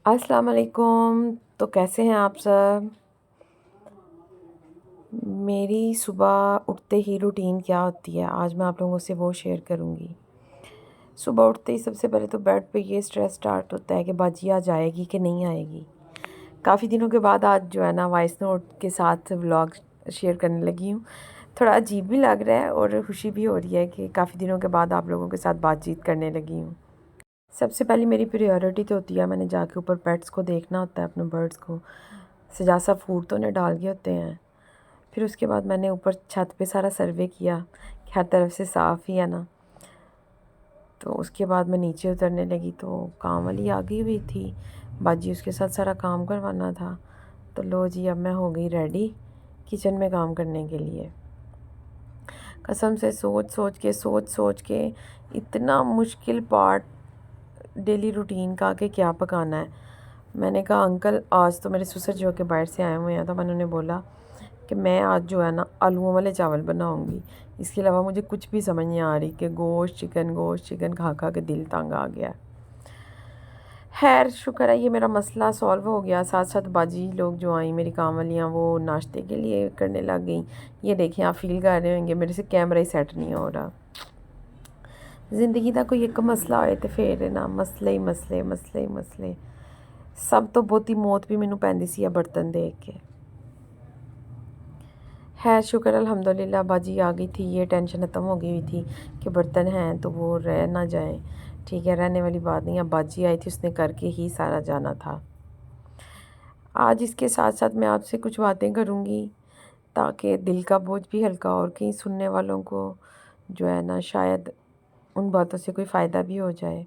अस्सलाम वालेकुम। तो कैसे हैं आप सब? मेरी सुबह उठते ही रूटीन क्या होती है, आज मैं आप लोगों से वो शेयर करूँगी। सुबह उठते ही सबसे पहले तो बेड पे ये स्ट्रेस स्टार्ट होता है कि बाजी आज आएगी कि नहीं आएगी। काफ़ी दिनों के बाद आज जो है ना वॉइस नोट के साथ व्लॉग शेयर करने लगी हूँ। थोड़ा अजीब भी लग रहा है और खुशी भी हो रही है कि काफ़ी दिनों के बाद आप लोगों के साथ बातचीत करने लगी हूँ। सबसे पहले मेरी प्रायोरिटी तो होती है, मैंने जाके ऊपर पेट्स को देखना होता है, अपने बर्ड्स को सजा सा फूड तो उन्हें डाल गए होते हैं। फिर उसके बाद मैंने ऊपर छत पे सारा सर्वे किया कि हर तरफ से साफ़ ही है ना। तो उसके बाद मैं नीचे उतरने लगी तो काम वाली आ गई हुई थी, बाजी उसके साथ सारा काम करवाना था। तो लो जी, अब मैं हो गई रेडी किचन में काम करने के लिए। कसम से सोच सोच के इतना मुश्किल पार्ट डेली रूटीन का कि क्या पकाना है। मैंने कहा अंकल, आज तो मेरे ससुर जो के बाहर से आए हुए हैं, तो मैंने उन्हें बोला कि मैं आज जो है ना आलूओं वाले चावल बनाऊंगी। इसके अलावा मुझे कुछ भी समझ नहीं आ रही कि गोश्त चिकन खा खा के दिल तंग आ गया। खैर शुक्र है ये मेरा मसला सॉल्व हो गया। साथ साथ बाजी लोग जो आई मेरी काम वालियाँ, वो नाश्ते के लिए करने लग गई। ये देखें, आप फील कर रहे होंगे मेरे से कैमरा ही सेट नहीं हो रहा। ज़िंदगी का कोई एक मसला होए तो फिर ना मसले सब तो बहुती मौत भी मैनू पैंदी सी बर्तन देख के। है शुक्र अल्हम्दुलिल्लाह, बाजी आ गई थी, ये टेंशन ख़त्म हो गई हुई थी कि बर्तन हैं तो वो रह ना जाएं। ठीक है, रहने वाली बात नहीं। अब बाजी आई थी, उसने करके ही सारा जाना था। आज इसके साथ साथ मैं आपसे कुछ बातें करूँगी ताकि दिल का बोझ भी हल्का, और कहीं सुनने वालों को जो है ना शायद उन बातों से कोई फ़ायदा भी हो जाए।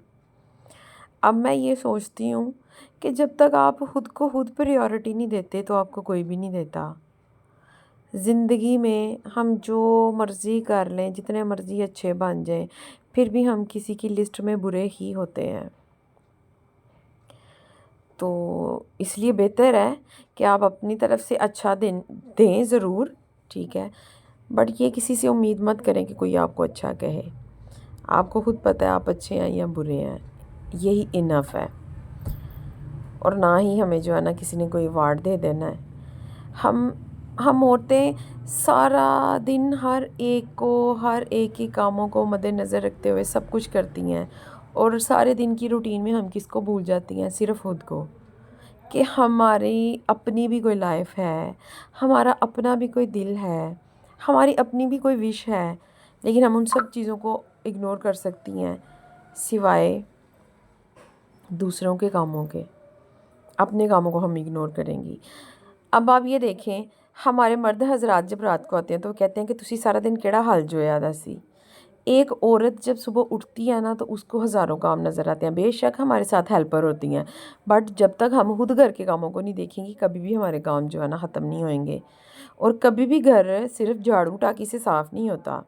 अब मैं ये सोचती हूँ कि जब तक आप खुद को खुद प्रायोरिटी नहीं देते तो आपको कोई भी नहीं देता। ज़िंदगी में हम जो मर्ज़ी कर लें, जितने मर्ज़ी अच्छे बन जाएं, फिर भी हम किसी की लिस्ट में बुरे ही होते हैं। तो इसलिए बेहतर है कि आप अपनी तरफ से अच्छा दें ज़रूर, ठीक है, बट ये किसी से उम्मीद मत करें कि कोई आपको अच्छा कहे। आपको खुद पता है आप अच्छे हैं या बुरे हैं, यही इनफ है। और ना ही हमें जो है ना किसी ने कोई अवार्ड दे देना है। हम औरतें सारा दिन हर एक के कामों को मद्देनज़र रखते हुए सब कुछ करती हैं, और सारे दिन की रूटीन में हम किसको भूल जाती हैं? सिर्फ़ खुद को। कि हमारी अपनी भी कोई लाइफ है, हमारा अपना भी कोई दिल है, हमारी अपनी भी कोई विश है, लेकिन हम उन सब चीज़ों को इग्नोर कर सकती हैं सिवाय दूसरों के कामों के। अपने कामों को हम इग्नोर करेंगी। अब आप ये देखें, हमारे मर्द हज़रात जब रात को आते हैं तो वो कहते हैं कि तुसी सारा दिन केड़ा हाल जोया दा सी। एक औरत जब सुबह उठती है ना तो उसको हज़ारों काम नज़र आते हैं। बेशक हमारे साथ हेल्पर होती हैं, बट जब तक हम खुद घर के कामों को नहीं देखेंगे कभी भी हमारे काम जो है ना ख़त्म नहीं होएंगे। और कभी भी घर सिर्फ झाड़ू टाकी से साफ़ नहीं होता,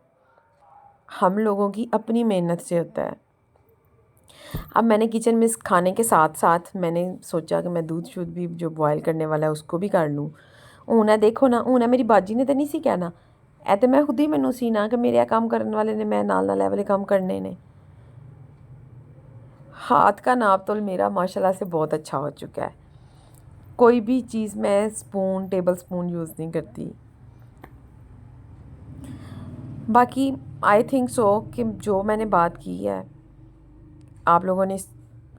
हम लोगों की अपनी मेहनत से होता है। अब मैंने किचन में इस खाने के साथ साथ मैंने सोचा कि मैं दूध शूध भी जो बॉयल करने वाला है उसको भी कर लूँ। हून है देखो ना, हून है मेरी बाजी ने तो नहीं सी कहना, ए तो मैं खुद ही मैनू सी ना कि मेरे काम करने वाले ने, मैं नाल नाल वाले काम करने ने। हाथ का नाप तोल मेरा माशाल्लाह से बहुत अच्छा हो चुका है। कोई भी चीज़ मैं स्पून टेबल स्पून यूज़ नहीं करती। बाकी आई थिंक सो कि जो मैंने बात की है आप लोगों ने इस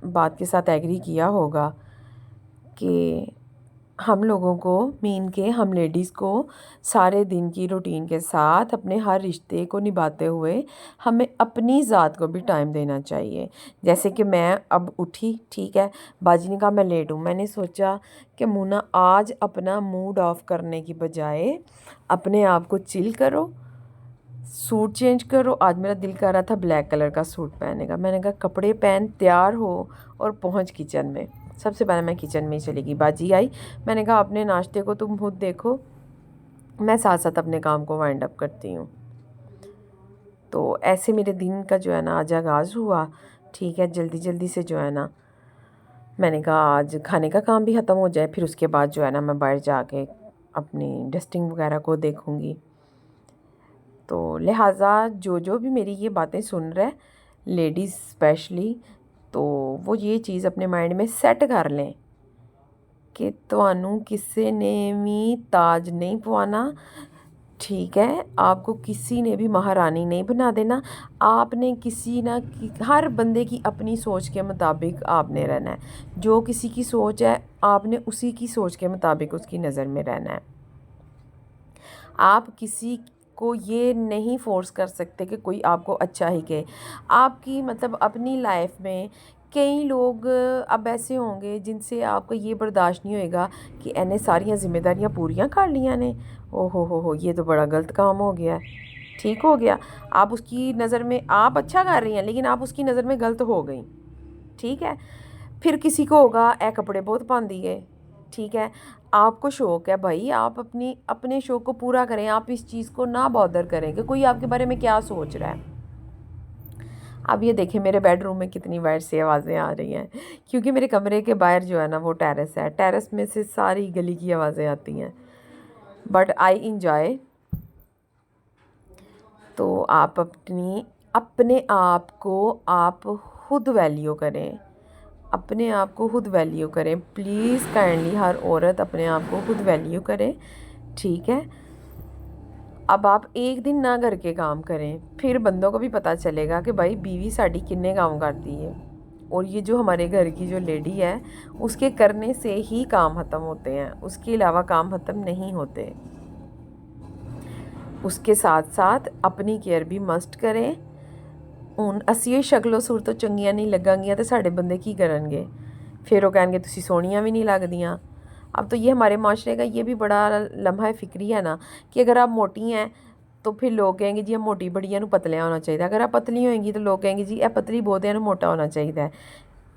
बात के साथ एग्री किया होगा कि हम लोगों को, मीन के हम लेडीज़ को, सारे दिन की रूटीन के साथ अपने हर रिश्ते को निभाते हुए हमें अपनी ज़ात को भी टाइम देना चाहिए। जैसे कि मैं अब उठी, ठीक है, बाजी ने कहा मैं लेट हूँ, मैंने सोचा कि मुन्ना आज अपना मूड ऑफ करने की बजाय अपने आप को चिल करो, सूट चेंज करो। आज मेरा दिल कर रहा था ब्लैक कलर का सूट पहनने का। मैंने कहा कपड़े पहन, तैयार हो और पहुंच किचन में। सबसे पहले मैं किचन में ही चली गई। बाजी आई, मैंने कहा अपने नाश्ते को तुम खुद देखो, मैं साथ साथ अपने काम को वाइंड अप करती हूँ। तो ऐसे मेरे दिन का जो है ना आज आगाज़ हुआ। ठीक है, जल्दी जल्दी से जो है ना मैंने कहा आज खाने का काम भी ख़त्म हो जाए, फिर उसके बाद जो है ना मैं बाहर जाके अपनी डस्टिंग वगैरह को देखूँगी। तो लिहाजा जो जो भी मेरी ये बातें सुन रहे, लेडीज़ स्पेशली, तो वो ये चीज़ अपने माइंड में सेट कर लें कि ਤੁਹਾਨੂੰ किसी ने भी ताज नहीं पवाना, ठीक है। आपको किसी ने भी महारानी नहीं बना देना। आपने किसी ना हर बंदे की अपनी सोच के मुताबिक आपने रहना है। जो किसी की सोच है आपने उसी की सोच के मुताबिक उसकी नज़र में रहना है। आप किसी को ये नहीं फोर्स कर सकते कि कोई आपको अच्छा ही कहे। आपकी मतलब अपनी लाइफ में कई लोग अब ऐसे होंगे जिनसे आपको ये बर्दाश्त नहीं होएगा कि इन्हें सारियां जिम्मेदारियां पूरियां कर लिया ने, ओ हो ये तो बड़ा गलत काम हो गया है, ठीक हो गया। आप उसकी नज़र में आप अच्छा कर रही हैं लेकिन आप उसकी नज़र में गलत हो गई, ठीक है। फिर किसी को होगा ए कपड़े बहुत पाती है, ठीक है। आपको शौक़ है भाई, आप अपने शौक़ को पूरा करें। आप इस चीज़ को ना बॉदर करें कि कोई आपके बारे में क्या सोच रहा है। अब ये देखें मेरे बेडरूम में कितनी वाइट सी आवाज़ें आ रही हैं, क्योंकि मेरे कमरे के बाहर जो है ना वो टेरेस है। टेरेस में से सारी गली की आवाज़ें आती हैं, बट आई इंजॉय। तो आप अपने आप को आप खुद वैल्यू करें, अपने आप को खुद वैल्यू करें प्लीज़ काइंडली। हर औरत अपने आप को खुद वैल्यू करे, ठीक है। अब आप एक दिन ना करके काम करें, फिर बंदों को भी पता चलेगा कि भाई बीवी साड़ी किन्ने काम करती है। और ये जो हमारे घर की जो लेडी है उसके करने से ही काम ख़त्म होते हैं, उसके अलावा काम ख़त्म नहीं होते। उसके साथ साथ अपनी केयर भी मस्ट करें। ਹੁਣ ਅਸੀਂ ਸ਼ਕਲੋ ਸੂਰਤੋਂ ਚੰਗੀਆਂ नहीं ਲੱਗਾਂਗੀਆਂ तो साढ़े बंदे की करनगे, फिर वो कहेंगे तुसी सोहनियां भी नहीं लगदियां। अब तो ये हमारे माशरे का ये भी बड़ा लम्हा फिक्री है ना कि अगर आप मोटी हैं तो फिर लोग कहेंगे जी हम मोटी बड़ियां नूं पतलियां होना चाहिए, अगर आप पतली होएंगी तो लोग कहेंगे जी ए पतली बहुतियां नूं मोटा होना चाहिए।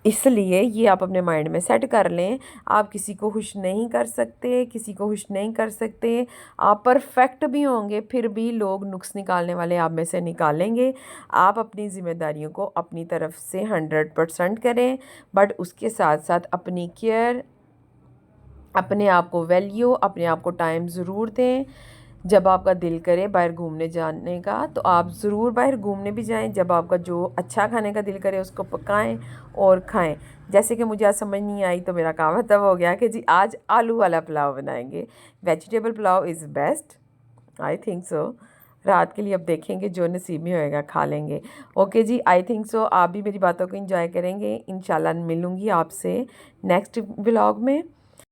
इसलिए ये आप अपने माइंड में सेट कर लें, आप किसी को खुश नहीं कर सकते, किसी को खुश नहीं कर सकते। आप परफेक्ट भी होंगे फिर भी लोग नुक्स निकालने वाले आप में से निकालेंगे। आप अपनी ज़िम्मेदारियों को अपनी तरफ से 100% करें, बट उसके साथ साथ अपनी केयर, अपने आप को वैल्यू, अपने आप को टाइम ज़रूर दें। जब आपका दिल करे बाहर घूमने जाने का तो आप ज़रूर बाहर घूमने भी जाएं। जब आपका जो अच्छा खाने का दिल करे उसको पकाएं और खाएं। जैसे कि मुझे आज समझ नहीं आई तो मेरा काम तब हो गया कि जी आज आलू वाला पुलाव बनाएंगे। Vegetable pulao is best, I think so. रात के लिए अब देखेंगे जो नसीब में होएगा खा लेंगे। Okay ji, I think so आप भी मेरी बातों को एंजॉय करेंगे। इंशाल्लाह मिलूँगी आपसे नेक्स्ट व्लॉग में।